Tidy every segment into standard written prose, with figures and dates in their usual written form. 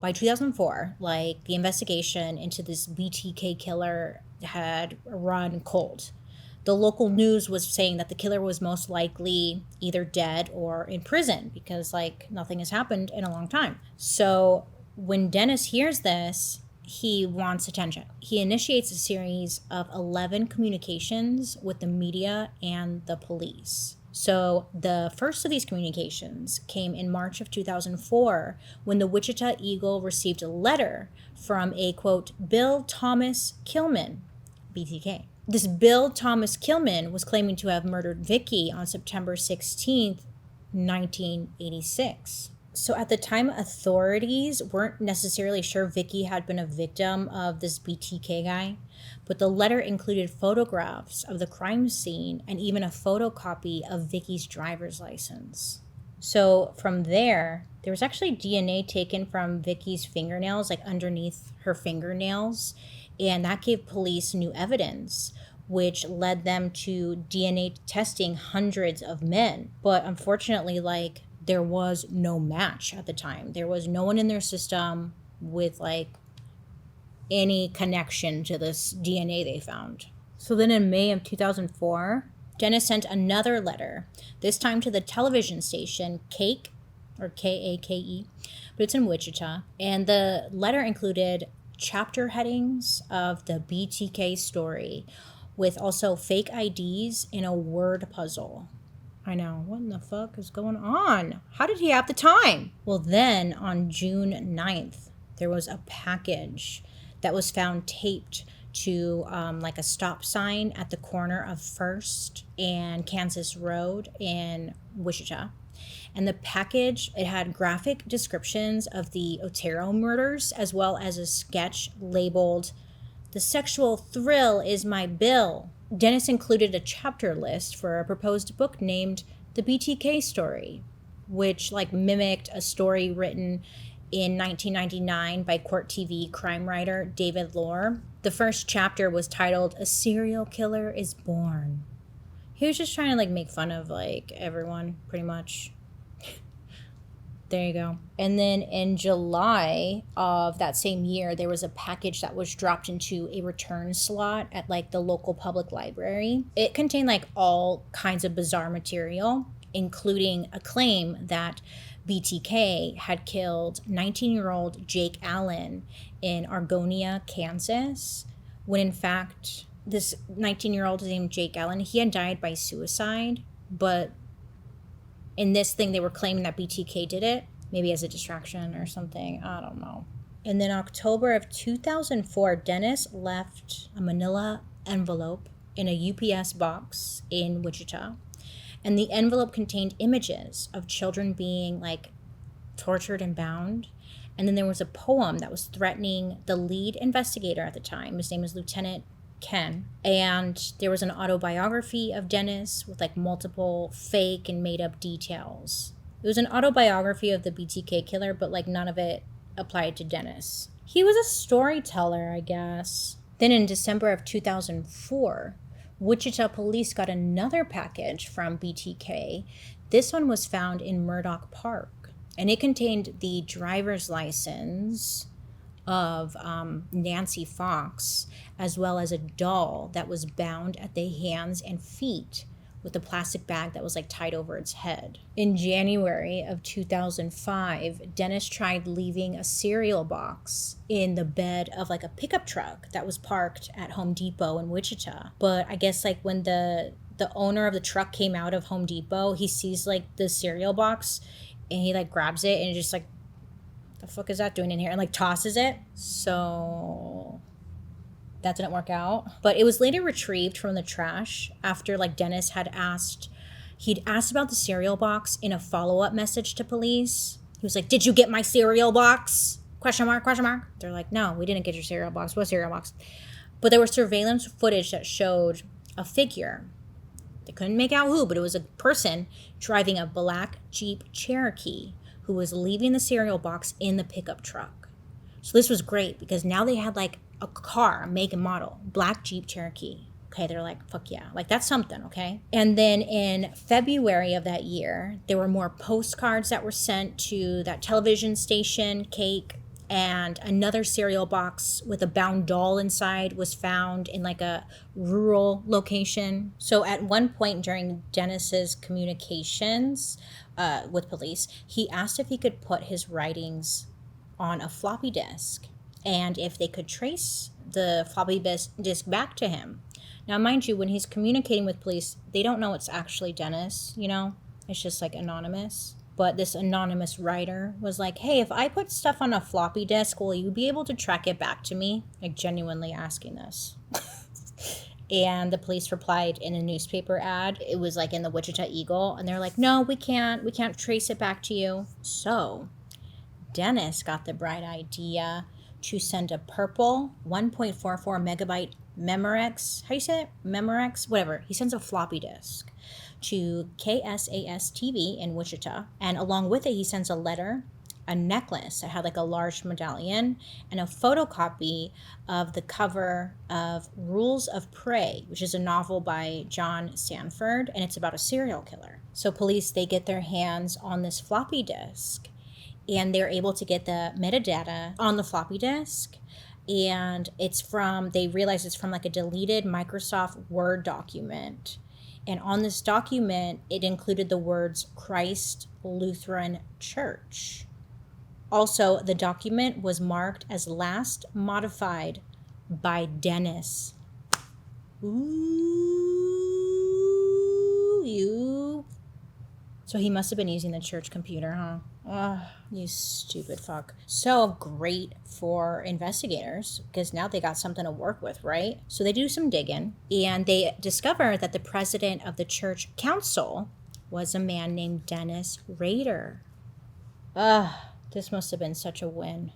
By 2004, like, the investigation into this BTK killer had run cold. The local news was saying that the killer was most likely either dead or in prison because, like, nothing has happened in a long time. So when Dennis hears this, he wants attention. He initiates a series of 11 communications with the media and the police. So the first of these communications came in March of 2004 when the Wichita Eagle received a letter from a, quote, Bill Thomas Killman, BTK. This Bill Thomas Killman was claiming to have murdered Vicky on September 16th, 1986. So at the time, authorities weren't necessarily sure Vicky had been a victim of this BTK guy, but the letter included photographs of the crime scene and even a photocopy of Vicky's driver's license. So from there was actually DNA taken from Vicky's fingernails, like underneath her fingernails, and that gave police new evidence, which led them to DNA testing hundreds of men. But unfortunately, like, there was no match at the time. There was no one in their system with, like, any connection to this DNA they found. So then in May of 2004, Dennis sent another letter, this time to the television station Cake, or Kake, but it's in Wichita. And the letter included chapter headings of the BTK story with also fake IDs in a word puzzle. I know, what in the fuck is going on? How did he have the time? Well, then on June 9th, there was a package that was found taped to like a stop sign at the corner of First and Kansas Road in Wichita. And the package, it had graphic descriptions of the Otero murders, as well as a sketch labeled, "The sexual thrill is my bill." Dennis included a chapter list for a proposed book named The BTK Story, which, like, mimicked a story written in 1999 by Court TV crime writer David Lohr. The first chapter was titled "A Serial Killer is Born." He was just trying to, like, make fun of, like, everyone, pretty much. There you go. And then in July of that same year, there was a package that was dropped into a return slot at, like, the local public library. It contained, like, all kinds of bizarre material, including a claim that BTK had killed 19-year-old Jake Allen in Argonia, Kansas, when in fact this 19-year-old named Jake Allen, he had died by suicide, but in this thing, they were claiming that BTK did it, maybe as a distraction or something. I don't know. And then October of 2004, Dennis left a manila envelope in a UPS box in Wichita. And the envelope contained images of children being, like, tortured and bound. And then there was a poem that was threatening the lead investigator at the time. His name was Lieutenant Ken. And there was an autobiography of Dennis with, like, multiple fake and made up details. It was an autobiography of the BTK killer, but, like, none of it applied to Dennis. He was a storyteller, I guess. Then in December of 2004, Wichita police got another package from BTK. This one was found in Murdoch Park, and it contained the driver's license of Nancy Fox, as well as a doll that was bound at the hands and feet with a plastic bag that was, like, tied over its head. In January of 2005, Dennis tried leaving a cereal box in the bed of, like, a pickup truck that was parked at Home Depot in Wichita. But I guess, like, when the owner of the truck came out of Home Depot, he sees, like, the cereal box and he, like, grabs it and just, like, the fuck is that doing in here? And, like, tosses it. So that didn't work out. But it was later retrieved from the trash after, like, Dennis had he'd asked about the cereal box in a follow-up message to police. He was like, "Did you get my cereal box? Question mark, question mark." They're like, "No, we didn't get your cereal box." "What cereal box?" But there was surveillance footage that showed a figure. They couldn't make out who, but it was a person driving a black Jeep Cherokee who was leaving the cereal box in the pickup truck. So this was great because now they had, like, a car, make and model, black Jeep Cherokee. Okay, they're like, fuck yeah, like, that's something, okay? And then in February of that year, there were more postcards that were sent to that television station, Cake, And another cereal box with a bound doll inside was found in like a rural location. So at one point during Dennis's communications with police, he asked if he could put his writings on a floppy disk and if they could trace the floppy disk back to him. Now, mind you, when he's communicating with police, they don't know it's actually Dennis, you know? It's just like anonymous. But this anonymous writer was like, hey, if I put stuff on a floppy disk, will you be able to track it back to me? Like, genuinely asking this. And the police replied in a newspaper ad. It was like in the Wichita Eagle. And they're like, no, we can't. We can't trace it back to you. So Dennis got the bright idea to send a purple 1.44 megabyte Memorex. How do you say it? Memorex? Whatever. He sends a floppy disk to KSAS TV in Wichita. And along with it, he sends a letter, a necklace that had like a large medallion, and a photocopy of the cover of Rules of Prey, which is a novel by John Sanford, and it's about a serial killer. So police, they get their hands on this floppy disk, and they're able to get the metadata on the floppy disk. And they realize it's from like a deleted Microsoft Word document. And on this document, it included the words Christ Lutheran Church. Also, the document was marked as last modified by Dennis. Ooh, you. So he must have been using the church computer, huh? Ugh, you stupid fuck. So great for investigators because now they got something to work with, right? So they do some digging and they discover that the president of the church council was a man named Dennis Rader. Ugh, this must have been such a win.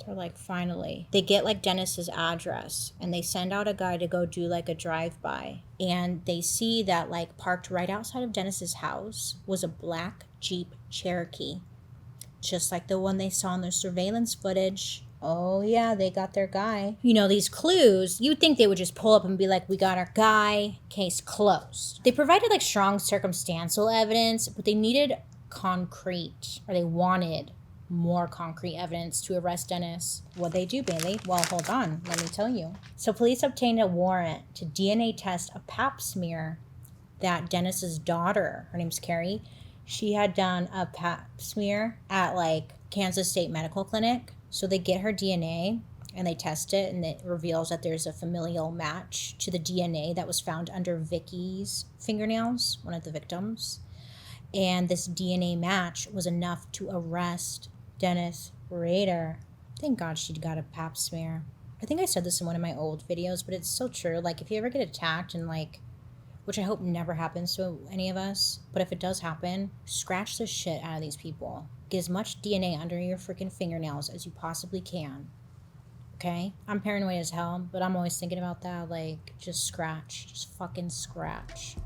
They're like, finally. They get like Dennis's address and they send out a guy to go do like a drive-by. And they see that like parked right outside of Dennis's house was a black Jeep Cherokee. Just like the one they saw in the surveillance footage. Oh yeah, they got their guy. You know, these clues, you'd think they would just pull up and be like, we got our guy, case closed. They provided like strong circumstantial evidence, but they needed concrete, or they wanted more concrete evidence to arrest Dennis. What'd they do, Bailey? Well, hold on, let me tell you. So police obtained a warrant to DNA test a pap smear that Dennis's daughter, her name's Carrie, she had done a pap smear at like Kansas State Medical Clinic. So they get her DNA and they test it, and it reveals that there's a familial match to the DNA that was found under Vicky's fingernails, one of the victims. And this DNA match was enough to arrest Dennis Rader. Thank God she got a pap smear. I think I said this in one of my old videos, but it's so true. Like, if you ever get attacked and like, which I hope never happens to any of us, but if it does happen, scratch the shit out of these people. Get as much DNA under your freaking fingernails as you possibly can. Okay? I'm paranoid as hell, but I'm always thinking about that. Like, just scratch. Just fucking scratch.